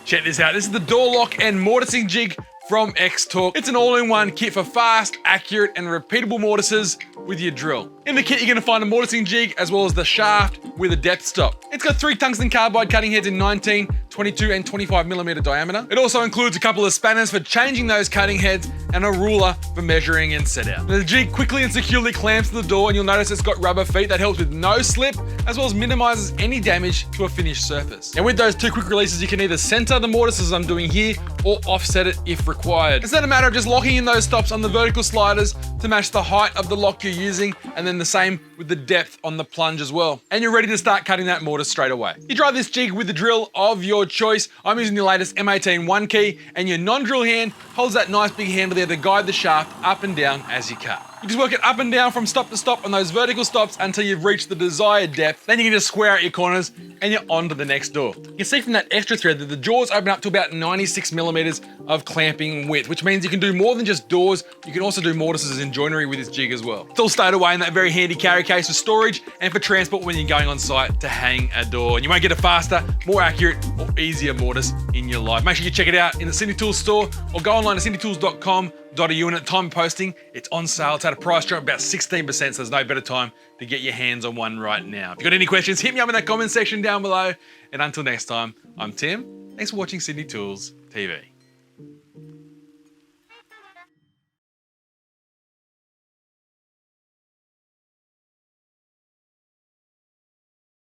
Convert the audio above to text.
Check this out. This is the door lock and mortising jig from Xtorque. It's an all-in-one kit for fast, accurate, and repeatable mortises with your drill. In the kit, you're gonna find a mortising jig as well as the shaft with a depth stop. It's got 3 tungsten carbide cutting heads in 19, 22, and 25mm diameter. It also includes a couple of spanners for changing those cutting heads and a ruler for measuring and set out. The jig quickly and securely clamps to the door, and you'll notice it's got rubber feet that helps with no slip, as well as minimizes any damage to a finished surface. And with those 2 quick releases, you can either center the mortise as I'm doing here, or offset it if required. It's then a matter of just locking in those stops on the vertical sliders to match the height of the lock you're using, and then the same with the depth on the plunge as well. And you're ready to start cutting that mortise straight away. You drive this jig with the drill of your choice. I'm using the latest M18 1 key, and your non-drill hand holds that nice big handle there to guide the shaft up and down as you cut. You just work it up and down from stop to stop on those vertical stops until you've reached the desired depth. Then you can just square out your corners and you're on to the next door. You can see from that extra thread that the jaws open up to about 96mm of clamping width, which means you can do more than just doors. You can also do mortises and joinery with this jig as well. It's all stowed away in that very handy carry case for storage and for transport when you're going on site to hang a door. And you won't get a faster, more accurate, or easier mortise in your life. Make sure you check it out in the Cindy Tools store or go online to cindytools.com.au, and at time of posting, it's on sale. It's at a price drop about 16%, so there's no better time to get your hands on one right now. If you've got any questions, hit me up in that comment section down below. And until next time, I'm Tim. Thanks for watching Cindy Tools TV.